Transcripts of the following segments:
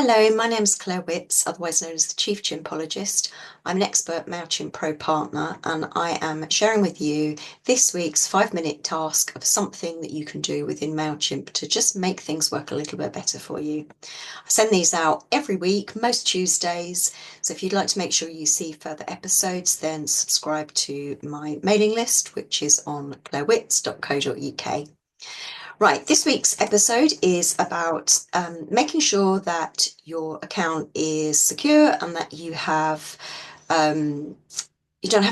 Hello, my name's Claire Witz, otherwise known as the Chief Chimpologist. I'm an expert Mailchimp Pro Partner, and I am sharing with you this week's 5-minute task of something that you can do within Mailchimp to just make things work a little bit better for you. I send these out every week, most Tuesdays, so if you'd like to make sure you see further episodes, then subscribe to my mailing list, which is on clairewitz.co.uk. Right, this week's episode is about making sure that your account is secure and that you don't have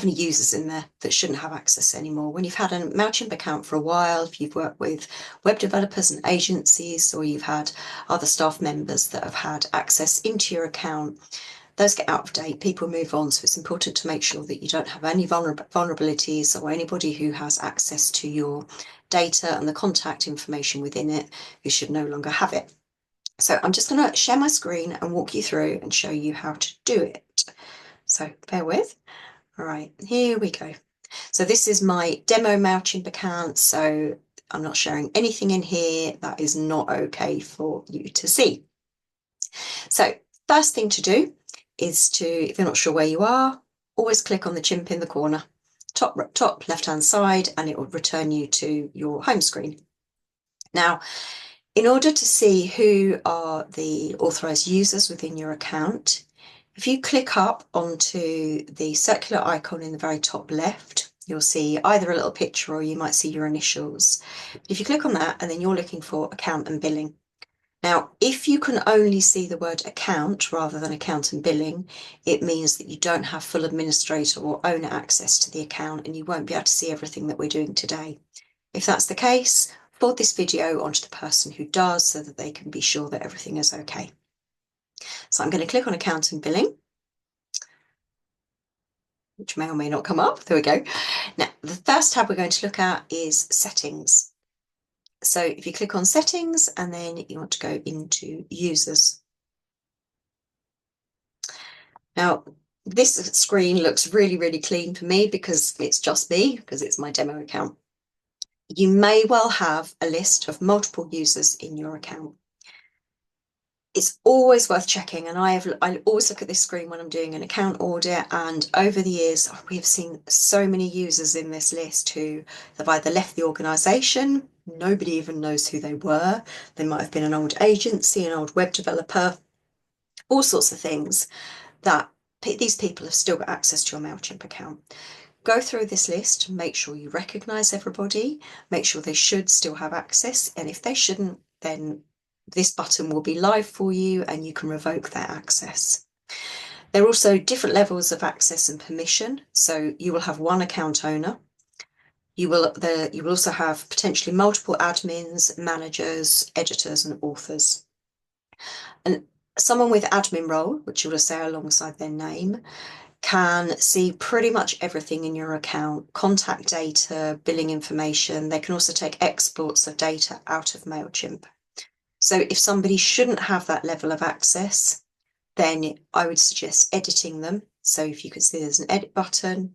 any users in there that shouldn't have access anymore. When you've had a Mailchimp account for a while, if you've worked with web developers and agencies, or you've had other staff members that have had access into your account, those get out of date, people move on, so it's important to make sure that you don't have any vulnerabilities or anybody who has access to your data and the contact information within it who should no longer have it. So I'm just going to share my screen and walk you through and show you how to do it. So bear with. All right, here we go. So this is my demo Mailchimp account, so I'm not sharing anything in here that is not okay for you to see. So first thing to do is to, if you're not sure where you are, always click on the chimp in the corner, top left-hand side, and it will return you to your home screen. Now, in order to see who are the authorized users within your account, if you click up onto the circular icon in the very top left, you'll see either a little picture or you might see your initials. If you click on that, and then you're looking for account and billing. Now, if you can only see the word account rather than account and billing, it means that you don't have full administrator or owner access to the account and you won't be able to see everything that we're doing today. If that's the case, forward this video onto the person who does so that they can be sure that everything is okay. So I'm going to click on account and billing, which may or may not come up. There we go. Now, the first tab we're going to look at is settings. So if you click on settings and then you want to go into users. Now, this screen looks really, really clean for me because it's just me, because it's my demo account. You may well have a list of multiple users in your account. It's always worth checking, and I always look at this screen when I'm doing an account audit, and over the years we have seen so many users in this list who have either left the organisation, nobody even knows who they were, they might have been an old agency, an old web developer, all sorts of things, that these people have still got access to your Mailchimp account. Go through this list, make sure you recognise everybody, make sure they should still have access, and if they shouldn't, then this button will be live for you and you can revoke their access. There are also different levels of access and permission. So you will have one account owner. You will also have potentially multiple admins, managers, editors, and authors. And someone with admin role, which you will say alongside their name, can see pretty much everything in your account, contact data, billing information. They can also take exports of data out of Mailchimp. So if somebody shouldn't have that level of access, then I would suggest editing them. So if you can see there's an edit button,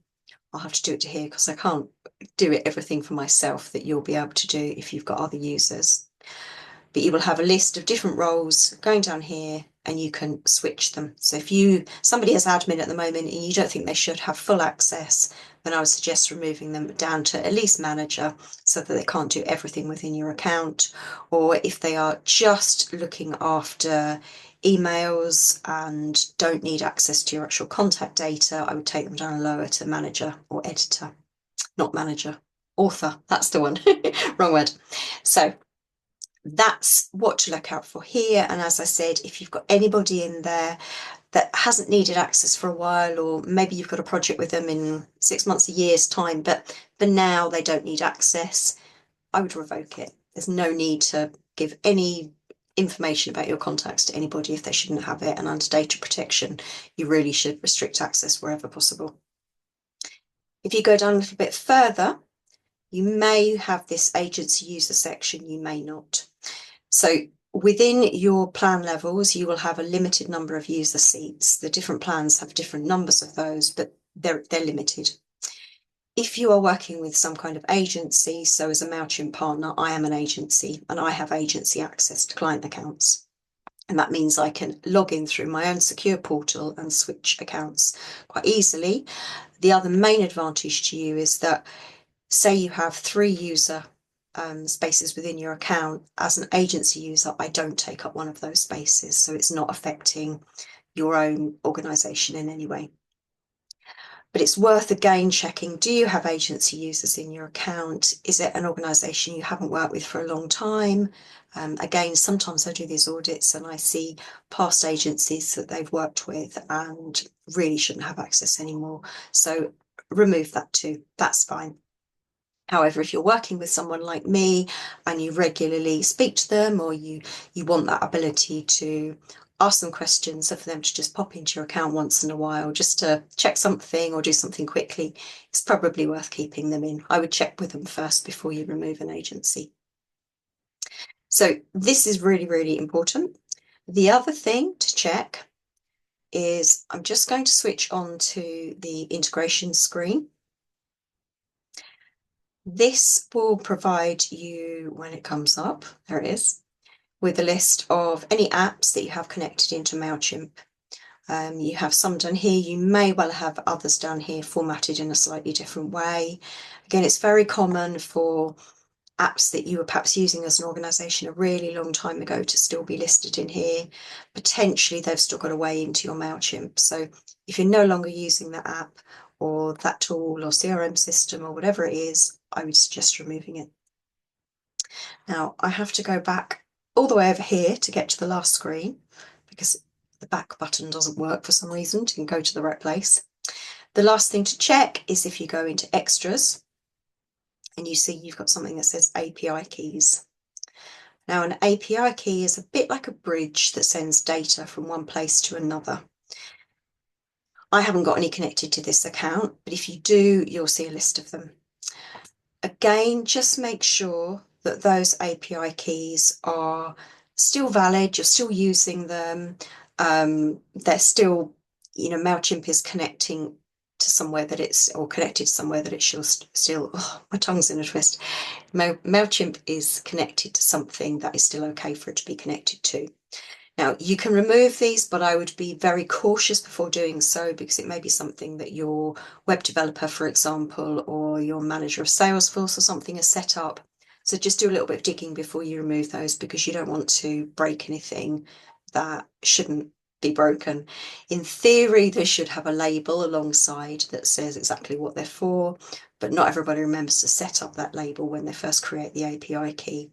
I'll have to do it to here because I can't do it everything for myself that you'll be able to do if you've got other users. But you will have a list of different roles going down here and you can switch them. So if somebody has admin at the moment and you don't think they should have full access, then I would suggest removing them down to at least manager so that they can't do everything within your account. Or if they are just looking after emails and don't need access to your actual contact data, I would take them down lower to manager or editor, not manager, author, that's the one, wrong word. So that's what to look out for here. And as I said, if you've got anybody in there that hasn't needed access for a while, or maybe you've got a project with them in 6 months, a year's time, but for now they don't need access, I would revoke it. There's no need to give any information about your contacts to anybody if they shouldn't have it. And under data protection, you really should restrict access wherever possible. If you go down a little bit further, you may have this agency user section, you may not. So within your plan levels, you will have a limited number of user seats. The different plans have different numbers of those, but they're limited. If you are working with some kind of agency, so as a Mailchimp partner, I am an agency and I have agency access to client accounts. And that means I can log in through my own secure portal and switch accounts quite easily. The other main advantage to you is that, say you have 3 user spaces within your account, as an agency user, I don't take up one of those spaces, so it's not affecting your own organisation in any way. But it's worth again checking, do you have agency users in your account? Is it an organisation you haven't worked with for a long time? Again, sometimes I do these audits and I see past agencies that they've worked with and really shouldn't have access anymore. So remove that too, that's fine. However, if you're working with someone like me and you regularly speak to them, or you want that ability to ask them questions, so for them to just pop into your account once in a while just to check something or do something quickly, it's probably worth keeping them in. I would check with them first before you remove an agency. So this is really, really important. The other thing to check is, I'm just going to switch on to the integration screen. This will provide you, when it comes up, there it is, with a list of any apps that you have connected into Mailchimp. You have some down here, you may well have others down here formatted in a slightly different way. Again, it's very common for apps that you were perhaps using as an organisation a really long time ago to still be listed in here. Potentially they've still got a way into your Mailchimp. So if you're no longer using that app or that tool or CRM system or whatever it is, I would suggest removing it. Now I have to go back all the way over here to get to the last screen because the back button doesn't work for some reason to go to the right place. The last thing to check is if you go into extras and you see you've got something that says API keys. Now an API key is a bit like a bridge that sends data from one place to another. I haven't got any connected to this account, but if you do, you'll see a list of them. Again, just make sure that those API keys are still valid, you're still using them, they're still, Mailchimp is connecting to somewhere that it's, or connected somewhere that it should still, oh, my tongue's in a twist. Mailchimp is connected to something that is still okay for it to be connected to. Now, you can remove these, but I would be very cautious before doing so because it may be something that your web developer, for example, or your manager of Salesforce or something has set up. So just do a little bit of digging before you remove those because you don't want to break anything that shouldn't be broken. In theory, they should have a label alongside that says exactly what they're for, but not everybody remembers to set up that label when they first create the API key.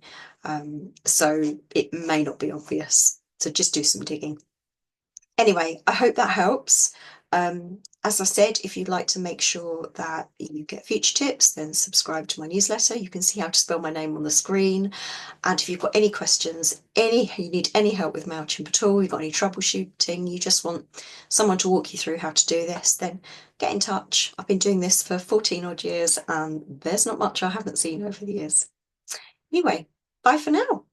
So it may not be obvious. So just do some digging. Anyway, I hope that helps. As I said, if you'd like to make sure that you get future tips, then subscribe to my newsletter. You can see how to spell my name on the screen. And if you've got any questions, you need any help with Mailchimp at all, you've got any troubleshooting, you just want someone to walk you through how to do this, then get in touch. I've been doing this for 14 odd years and there's not much I haven't seen over the years. Anyway, bye for now.